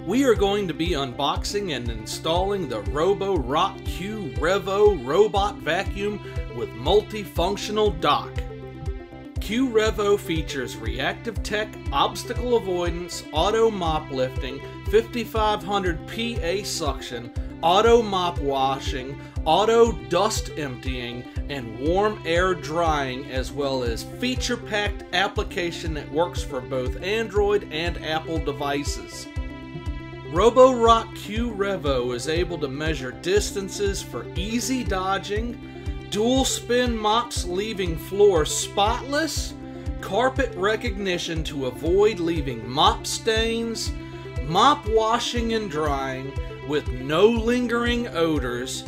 we are going to be unboxing and installing the Roborock Q Revo robot vacuum with multifunctional dock. Q Revo features reactive tech, obstacle avoidance, auto mop lifting, 5500 PA suction, auto mop washing, auto dust emptying, and warm air drying, as well as feature-packed application that works for both Android and Apple devices. Roborock Q Revo is able to measure distances for easy dodging, dual spin mops leaving floor spotless, carpet recognition to avoid leaving mop stains, mop washing and drying with no lingering odors.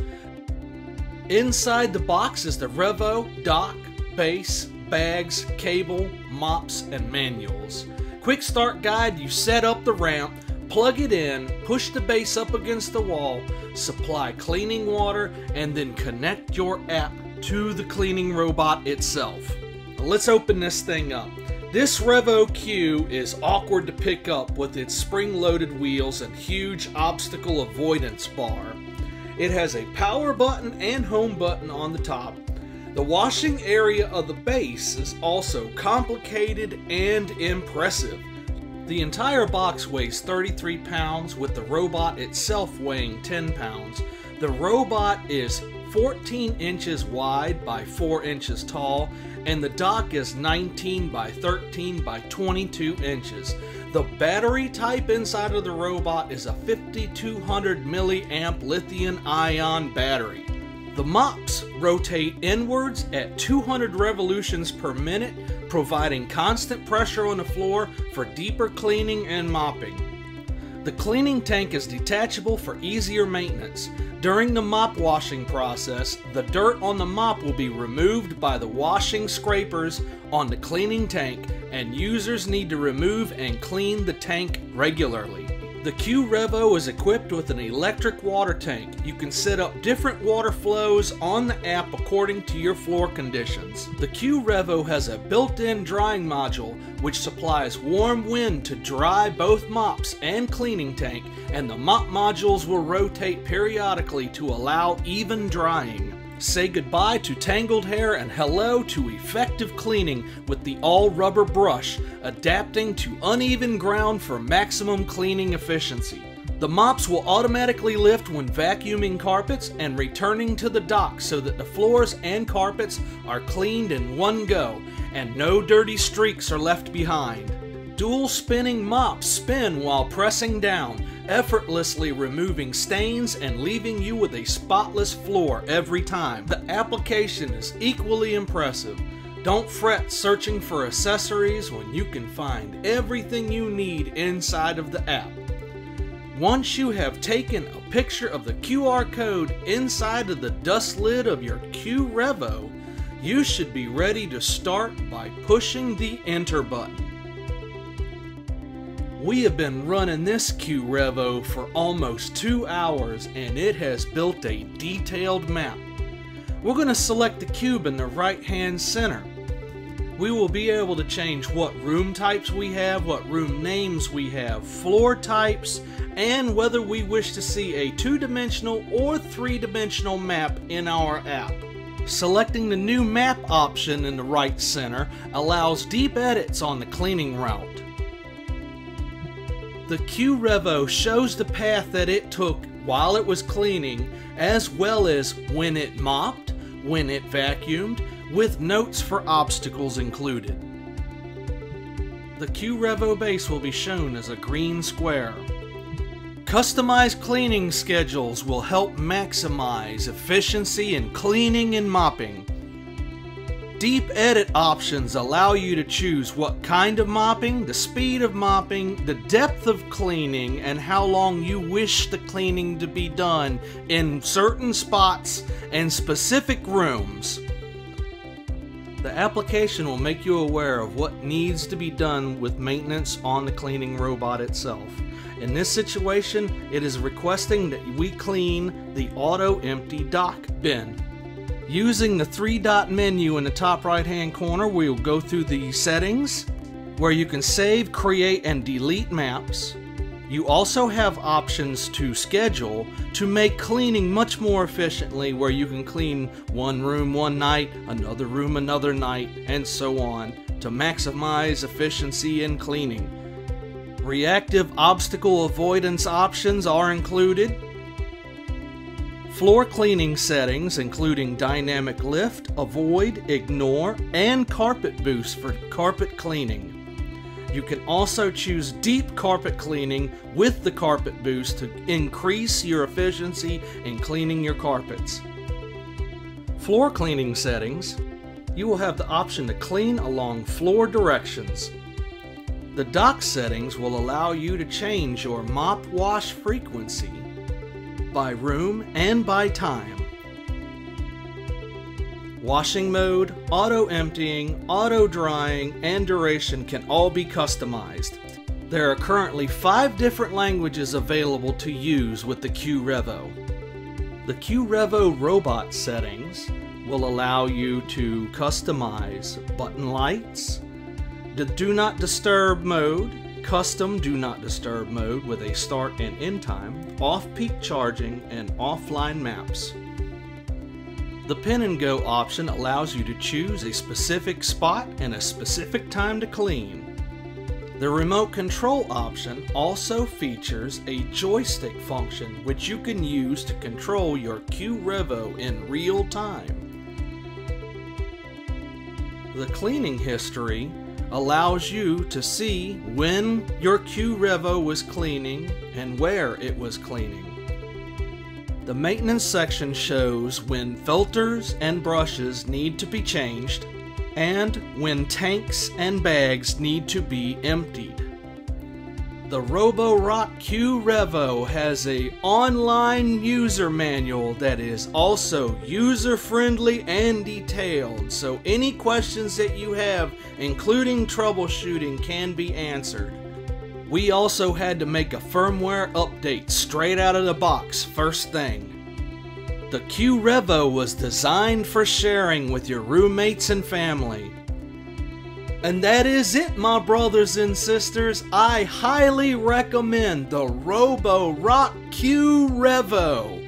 Inside the box is the Revo, dock, base, bags, cable, mops, and manuals. Quick start guide: you set up the ramp, plug it in, push the base up against the wall, supply cleaning water, and then connect your app to the cleaning robot itself. Let's open this thing up. This Revo Q is awkward to pick up with its spring-loaded wheels and huge obstacle avoidance bar. It has a power button and home button on the top. The washing area of the base is also complicated and impressive. The entire box weighs 33 pounds, with the robot itself weighing 10 pounds. The robot is 14 inches wide by 4 inches tall, and the dock is 19 by 13 by 22 inches. The battery type inside of the robot is a 5200 milliamp lithium-ion battery. The mops rotate inwards at 200 revolutions per minute, providing constant pressure on the floor for deeper cleaning and mopping. The cleaning tank is detachable for easier maintenance. During the mop washing process, the dirt on the mop will be removed by the washing scrapers on the cleaning tank, and users need to remove and clean the tank regularly. The Q Revo is equipped with an electric water tank. You can set up different water flows on the app according to your floor conditions. The Q Revo has a built-in drying module which supplies warm wind to dry both mops and cleaning tank, and the mop modules will rotate periodically to allow even drying. Say goodbye to tangled hair and hello to effective cleaning with the all-rubber brush, adapting to uneven ground for maximum cleaning efficiency. The mops will automatically lift when vacuuming carpets and returning to the dock so that the floors and carpets are cleaned in one go and no dirty streaks are left behind. Dual spinning mops spin while pressing down, effortlessly removing stains and leaving you with a spotless floor every time. The application is equally impressive. Don't fret searching for accessories when you can find everything you need inside of the app. Once you have taken a picture of the QR code inside of the dust lid of your Q Revo, you should be ready to start by pushing the enter button. We have been running this Q Revo for almost 2 hours, and it has built a detailed map. We're going to select the cube in the right hand center. We will be able to change what room types we have, what room names we have, floor types, and whether we wish to see a 2-dimensional or 3-dimensional map in our app. Selecting the new map option in the right center allows deep edits on the cleaning route. The Q Revo shows the path that it took while it was cleaning, as well as when it mopped, when it vacuumed, with notes for obstacles included. The Q Revo base will be shown as a green square. Customized cleaning schedules will help maximize efficiency in cleaning and mopping. Deep edit options allow you to choose what kind of mopping, the speed of mopping, the depth of cleaning, and how long you wish the cleaning to be done in certain spots and specific rooms. The application will make you aware of what needs to be done with maintenance on the cleaning robot itself. In this situation, it is requesting that we clean the auto empty dock bin. Using the 3-dot menu in the top right hand corner, we will go through the settings where you can save, create, and delete maps. You also have options to schedule to make cleaning much more efficiently, where you can clean one room one night, another room another night, and so on, to maximize efficiency in cleaning. Reactive obstacle avoidance options are included. Floor cleaning settings including dynamic lift, avoid, ignore, and carpet boost for carpet cleaning. You can also choose deep carpet cleaning with the carpet boost to increase your efficiency in cleaning your carpets. Floor cleaning settings. You will have the option to clean along floor directions. The dock settings will allow you to change your mop wash frequency by room and by time. Washing mode, auto emptying, auto drying, and duration can all be customized. There are currently 5 different languages available to use with the Q Revo. The Q Revo robot settings will allow you to customize button lights, the do not disturb mode, custom do not disturb mode with a start and end time, off-peak charging, and offline maps. The pin and go option allows you to choose a specific spot and a specific time to clean. The remote control option also features a joystick function which you can use to control your Q Revo in real time. The cleaning history allows you to see when your Q Revo was cleaning and where it was cleaning. The maintenance section shows when filters and brushes need to be changed and when tanks and bags need to be emptied. The Roborock Q Revo has an online user manual that is also user-friendly and detailed, so any questions that you have, including troubleshooting, can be answered. We also had to make a firmware update straight out of the box first thing. The Q Revo was designed for sharing with your roommates and family. And that is it, my brothers and sisters. I highly recommend the Roborock Q Revo.